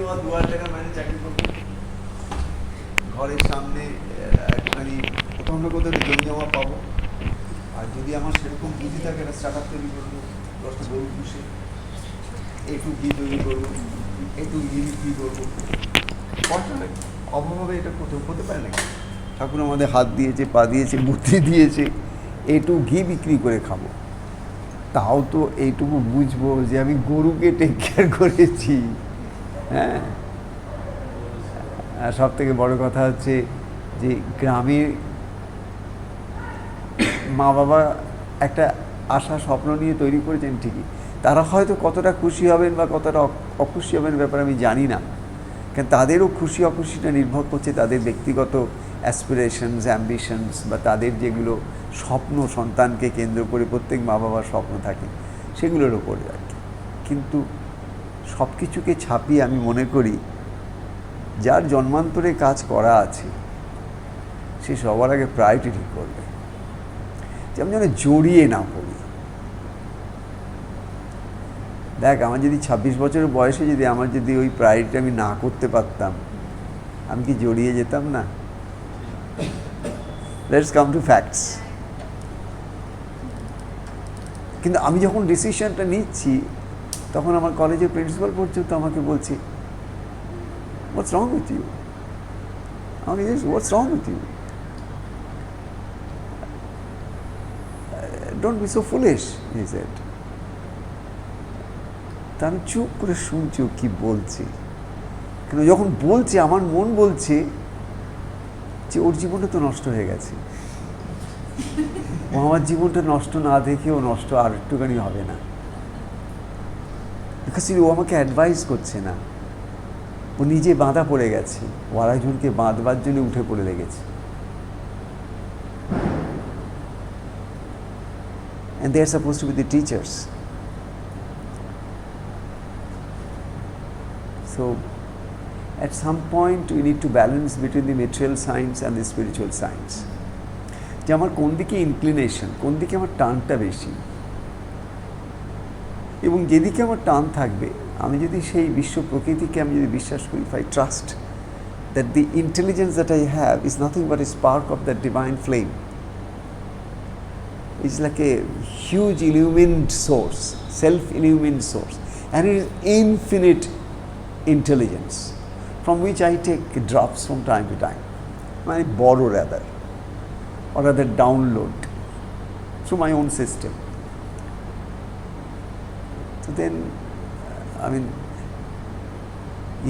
আমার 2000 টাকা মাইনে চাকরি করবো, ঘরের সামনে একটুখানি কোথাও না কোথাও জমি জমা পাবো, আর যদি আমার সেরকম পুঁজি থাকে একটা স্টার্ট আপ তৈরি করবো, 10টা গরু পুষে একটু ঘি তৈরি করবো, একটু ঘি বিক্রি করবো, অভাবে এটা কোথাও হতে পারে নাকি? ঠাকুর আমাদের হাত দিয়েছে, পা দিয়েছে, বুদ্ধি দিয়েছে, একটু ঘি বিক্রি করে খাবো, তাও তো এইটুকু বুঝবো যে আমি গরুকে টেক কেয়ার করেছি। হ্যাঁ, আর সব থেকে বড় কথা হচ্ছে যে গ্রামে মা বাবা একটা আশা স্বপ্ন নিয়ে তৈরি করেছেন ঠিকই, তারা হয়তো কতটা খুশি হবেন বা কতটা অখুশি হবেন ব্যাপারে আমি জানি না, কারণ তাদেরও খুশি অখুশিটা নির্ভর করছে তাদের ব্যক্তিগত অ্যাসপিরেশনস, অ্যাম্বিশনস বা তাদের যেগুলো স্বপ্ন সন্তানকে কেন্দ্র করে প্রত্যেক মা বাবার স্বপ্ন থাকে সেগুলোর ওপরে আর কি। কিন্তু সব কিছুকে ছাপিয়ে আমি মনে করি যার জন্মান্তরে কাজ করা আছে সে সবার আগে প্রায়োরিটি ঠিক করবে, যে আমি যেন জড়িয়ে না পড়ি। দেখ, আমার যদি 26 বছরের বয়সে যদি আমার যদি ওই প্রায়োরিটি আমি না করতে পারতাম, আমি কি জড়িয়ে যেতাম না? Let's come to facts. কিন্তু আমি যখন ডিসিশনটা নিচ্ছি তখন আমার কলেজের প্রিন্সিপাল পর্যন্ত আমাকে বলছে, হোয়াটস রং উইথ ইউ? আমাকে জিজ্ঞেস, what's wrong with you? Don't be so foolish, he said. তা আমি চুপ করে শুনছি ও কী বলছে, কিন্তু যখন বলছে আমার মন বলছে যে ওর জীবনটা তো নষ্ট হয়ে গেছে, ও আমার জীবনটা নষ্ট না দেখে ও নষ্ট আর একটুখানি হবে না, বিকজ ও আমাকে অ্যাডভাইস করছে না, ও নিজে বাঁধা পড়ে গেছে, ও আরেকজনকে বাঁধবার জন্য উঠে পড়ে লেগেছে। And they are supposed to be the teachers. So at some point we need to balance between the material science and the spiritual science. যে আমার কোন দিকে ইনক্লিনেশন, কোন দিকে আমার টানটা বেশি, এবং যেদিকে আমার টান থাকবে আমি যদি সেই বিশ্ব প্রকৃতিকে আমি যদি বিশ্বাস করি, if I trust that the intelligence that I have is nothing but a spark of that divine flame. It's like a huge illumined source, self-illumined source, and it is infinite intelligence from which I take drops from time to time. I borrow rather, or rather download through my own system. So then, I mean,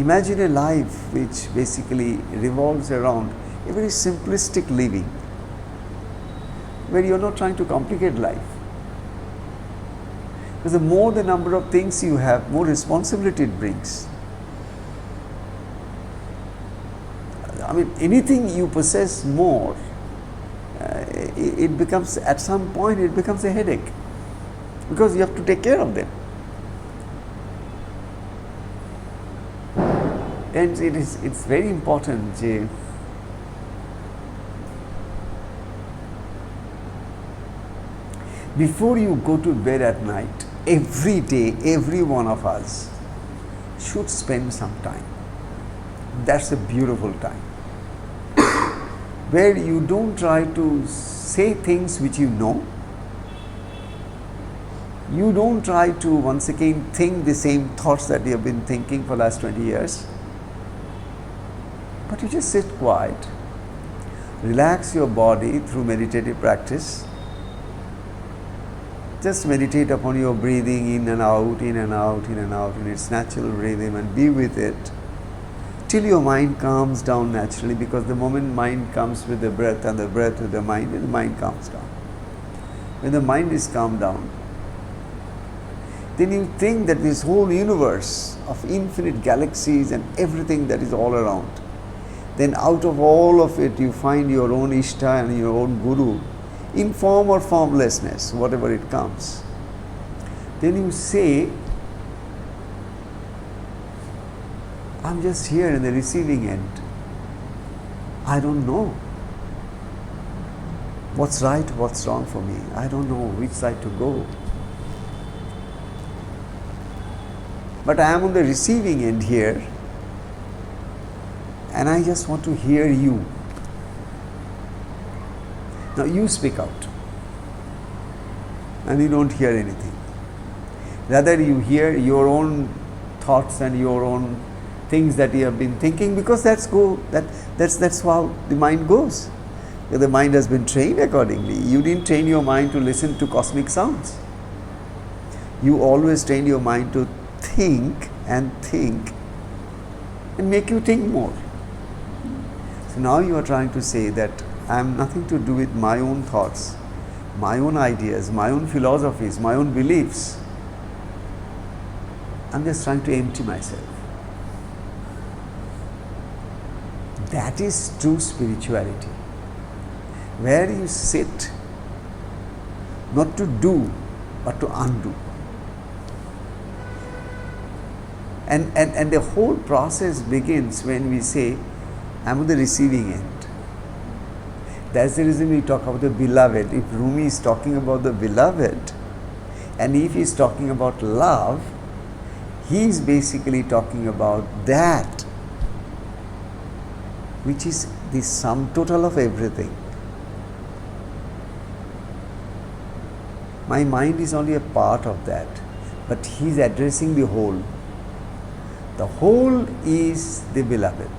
imagine a life which basically revolves around a very simplistic living, where you're not trying to complicate life. Because the more the number of things you have, more responsibility it brings. I mean, anything you possess more, it becomes, at some point, it becomes a headache, because you have to take care of them. And it's very important যে before you go to bed at night, every day, every one of us should spend some time. That's a beautiful time where you don't try to say things which you know. You don't try to once again think the same thoughts that you have been thinking for the last 20 years. But you just sit quiet, relax your body through meditative practice. Just meditate upon your breathing in and out, in and out, in and out, in its natural rhythm, and be with it till your mind calms down naturally, because the moment mind comes with the breath and the breath with the mind calms down. When the mind is calmed down, then you think that this whole universe of infinite galaxies and everything that is all around, then out of all of it you find your own Ishta and your own Guru in form or formlessness, whatever it comes. Then you say, I'm just here in the receiving end. I don't know what's right, what's wrong for me. I don't know which side to go. But I am on the receiving end here, and I just want to hear you. Now you speak out, and you don't hear anything. Rather, you hear your own thoughts and your own things that you have been thinking, because that's how the mind goes. The mind has been trained accordingly. You didn't train your mind to listen to cosmic sounds. You always train your mind to think and make you think more. So now you are trying to say that I am nothing to do with my own thoughts, my own ideas, my own philosophies, my own beliefs. I'm just trying to empty myself. That is true spirituality, where you sit not to do but to undo. And the whole process begins when we say, I'm on the receiving end. That's the reason we talk about the beloved. If Rumi is talking about the beloved, and if he is talking about love, he is basically talking about that which is the sum total of everything. My mind is only a part of that, but he is addressing the whole. The whole is the beloved.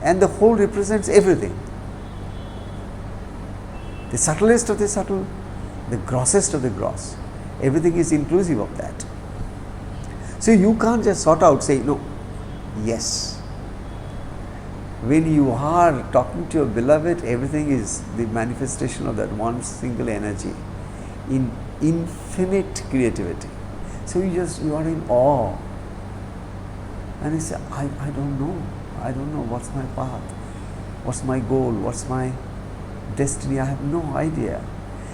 And the whole represents everything. The subtlest of the subtle, the grossest of the gross. Everything is inclusive of that. So you can't just sort out, say, no, yes. When you are talking to your beloved, everything is the manifestation of that one single energy in infinite creativity. So you are in awe. And you say, I don't know. I don't know what's my path, what's my goal, what's my destiny. I have no idea.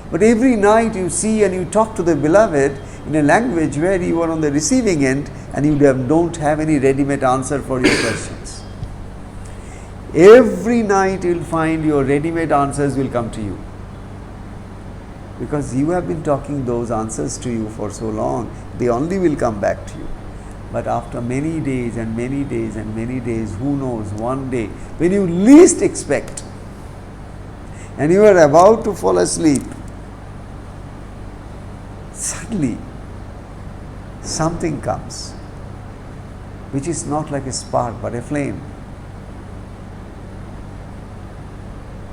But every night you see and you talk to the beloved in a language where you are on the receiving end and you don't have any ready-made answer for your questions. Every night you will find your ready-made answers will come to you, because you have been talking those answers to you for so long. They only will come back to you. But after many days and many days and many days, who knows, one day, when you least expect, and you are about to fall asleep, suddenly something comes, which is not like a spark but a flame.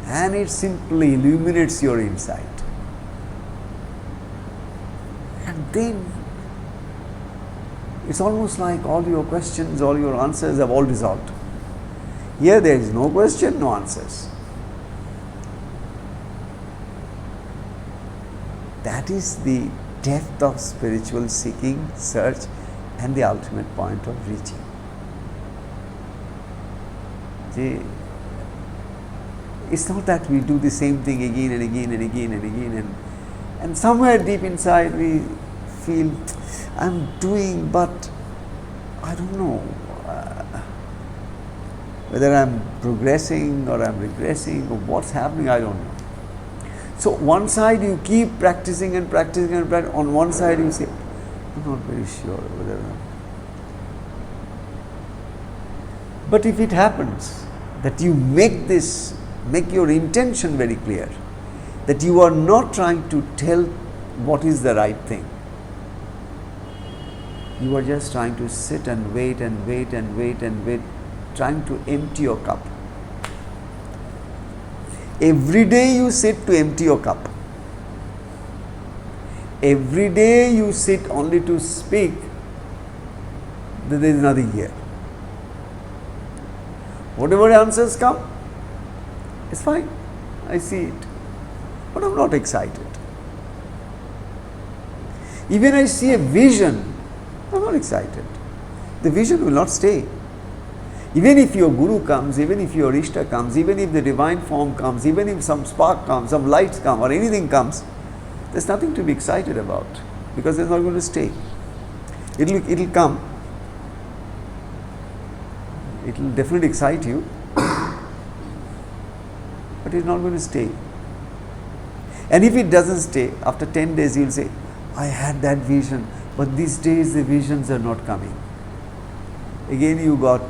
And it simply illuminates your insight. And then it's almost like all your questions, all your answers have all dissolved. Here there is no question, no answers. That is the depth of spiritual seeking, search, and the ultimate point of reaching. See, it's not that we do the same thing again and again and again and again, and somewhere deep inside we feel, I'm doing, but I don't know whether I'm progressing or I'm regressing or what's happening, I don't know. So one side you keep practicing and practicing and practicing, on one side you say, I'm not very sure whether I'm. But if it happens that you make your intention very clear, that you are not trying to tell what is the right thing. You are just trying to sit and wait and wait and wait and wait, trying to empty your cup. Every day you sit to empty your cup. Every day you sit only to speak that there is nothing here. Whatever answers come, it's fine. I see it. But I'm not excited. Even I see a vision, I'm not excited. The vision will not stay. Even if your guru comes, even if your Ishta comes, even if the divine form comes, even if some spark comes, some lights come, or anything comes, there's nothing to be excited about, because it's not going to stay. It'll come. It will definitely excite you, but it's not going to stay. And if it doesn't stay, after 10 days you'll say, I had that vision, but these days the visions are not coming. again you got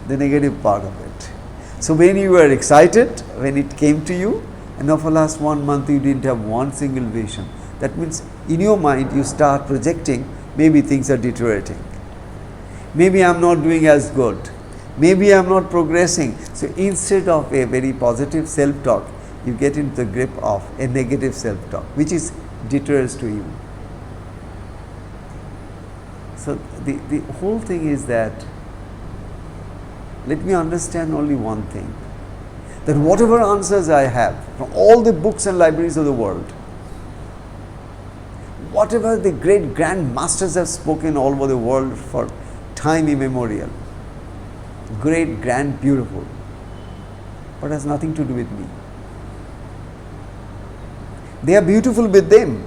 the negative part of it. So when you were excited, when it came to you, and now for last 1 month you didn't have one single vision, that means in your mind you start projecting, maybe things are deteriorating. Maybe I am not doing as good. Maybe I am not progressing. So instead of a very positive self-talk, you get into the grip of a negative self-talk, which is deterrence to you. So the whole thing is that, let me understand only one thing, that whatever answers I have from all the books and libraries of the world, whatever the great grand masters have spoken all over the world for time immemorial, great, grand, beautiful, but has nothing to do with me. They are beautiful with them.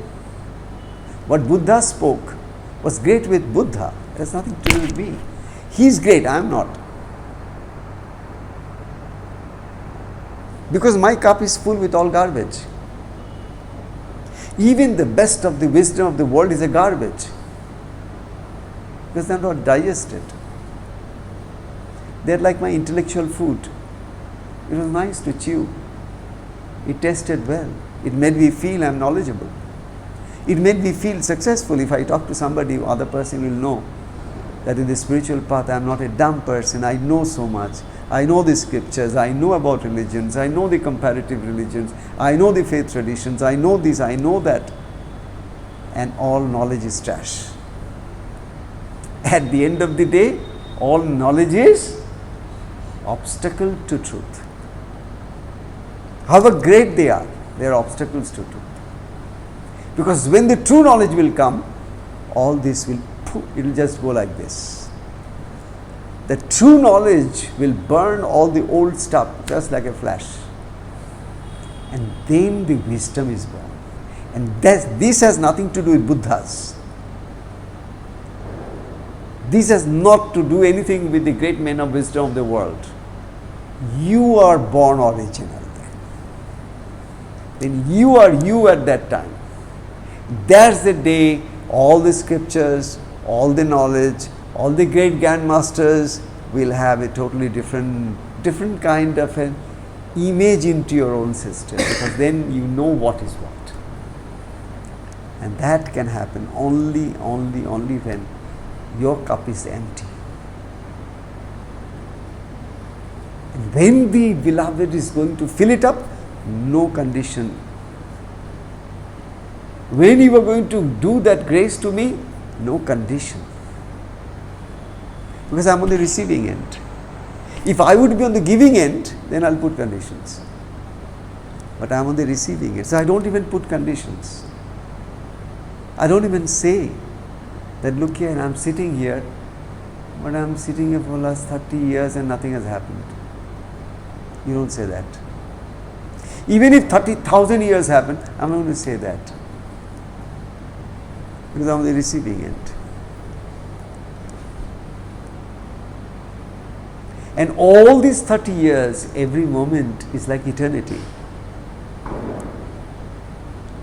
What Buddha spoke was great with Buddha. It has nothing to do with me. He is great, I am not. Because my cup is full with all garbage. Even the best of the wisdom of the world is a garbage. Because they are not digested. They are like my intellectual food. It was nice to chew. It tasted well. It made me feel I am knowledgeable. It made me feel successful. If I talk to somebody, other person will know that in the spiritual path I am not a dumb person. I know so much. I know the scriptures. I know about religions. I know the comparative religions. I know the faith traditions. I know this. I know that. And all knowledge is trash. At the end of the day, all knowledge is obstacle to truth. However great they are obstacles to truth. Because when the true knowledge will come, all this will, it will just go like this. The true knowledge will burn all the old stuff just like a flash. And then the wisdom is born. And this has nothing to do with Buddhas. This has not to do anything with the great men of wisdom of the world. You are born original then you are you at that time. That's the day all the scriptures, all the knowledge, all the great grandmasters will have a totally different kind of an image into your own system, because then you know what is what. And that can happen only when your cup is empty. And when the beloved is going to fill it up, no condition. When you are going to do that grace to me, no condition. Because I am on the receiving end. If I would be on the giving end, then I will put conditions. But I am on the receiving end. So I don't even put conditions. I don't even say that, look here, I am sitting here, but I am sitting here for the last 30 years and nothing has happened. You don't say that. Even if 30,000 years happen, I am not going to say that. Because I am on the receiving end. And all these 30 years, every moment is like eternity.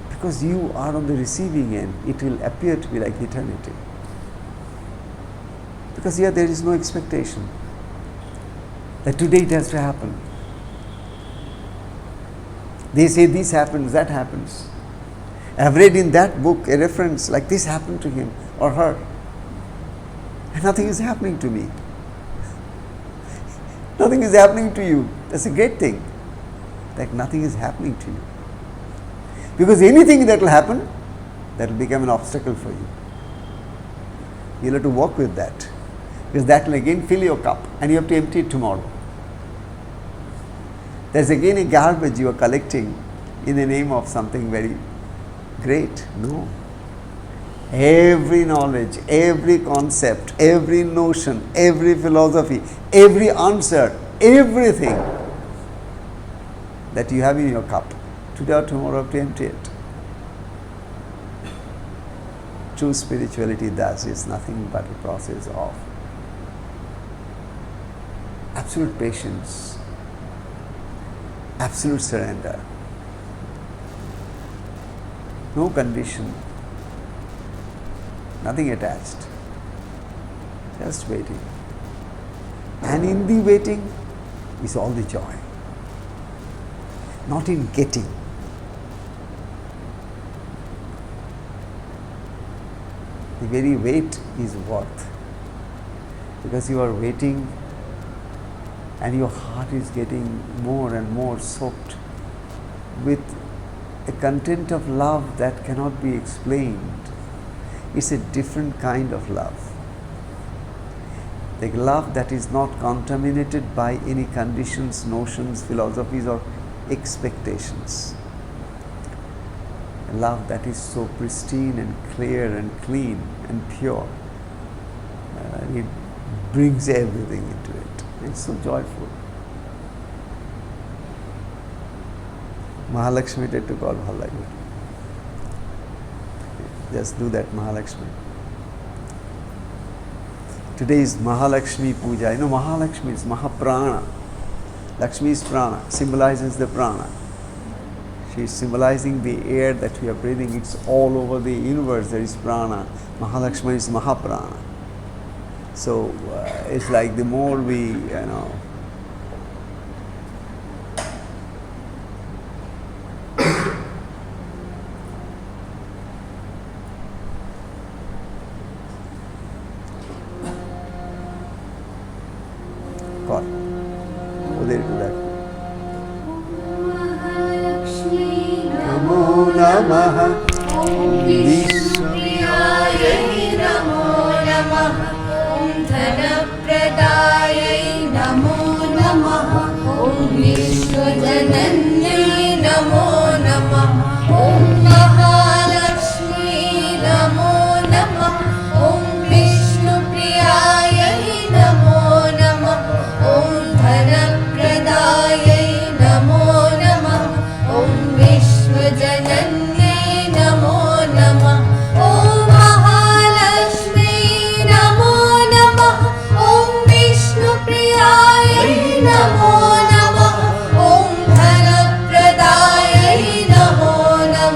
Because you are on the receiving end, it will appear to be like eternity. Because here there is no expectation that today it has to happen. They say this happens, that happens. I have read in that book a reference like this happened to him or her. And nothing is happening to me. Nothing is happening to you. That's a great thing. Like nothing is happening to you. Because anything that will happen, that will become an obstacle for you. You'll have to work with that. Because that will again fill your cup and you have to empty it tomorrow. There's again a garbage you are collecting in the name of something very great. No. Every knowledge, every concept, every notion, every philosophy, every answer, everything that you have in your cup, today or tomorrow you have to empty it. True spirituality thus is nothing but a process of absolute patience, absolute surrender, no condition, nothing attached. Just waiting. And in the waiting is all the joy. Not in getting. The very wait is worth. Because you are waiting and your heart is getting more and more soaked with a content of love that cannot be explained. It's a different kind of love. The love that is not contaminated by any conditions, notions, philosophies or expectations. A love that is so pristine and clear and clean and pure. It brings everything into it. It's so joyful. Mahalakshmi to call bhal lagbe. Just do that, Mahalakshmi. Today is Mahalakshmi Puja. You know, Mahalakshmi is Mahaprana. Lakshmi is prana, symbolizes the prana. She is symbolizing the air that we are breathing. It's all over the universe. There is prana. Mahalakshmi is Mahaprana. So it's like the more we, God, go there to that. Namo Namaha Vishnupriyayai Namo Namaha Om Dhanapradayai Namo Namaha Om Vishwajananyai Namo Namaha Om Mahalakshmi Namo Namaha Om Vishnupriyayai Namo Namaha Om Dhanapradayai Namo Namaha Om Vishwajananyai Namo Namaha Om Mahalakshmi Namo Namaha Om Vishnupriyayai Namo Namaha Om Dhanapradayai Namo Namaha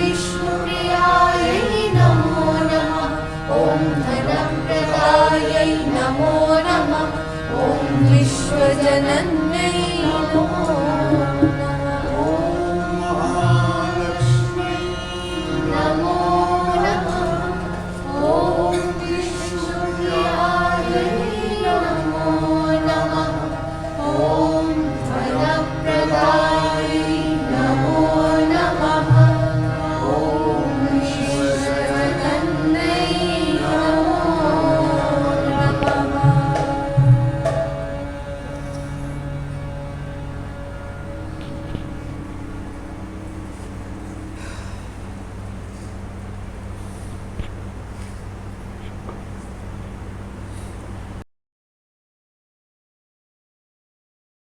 विष्णुप्रियायै नमो नमः ॐ धनप्रदायै नमो नमः ॐ विश्वजनन्यै नमो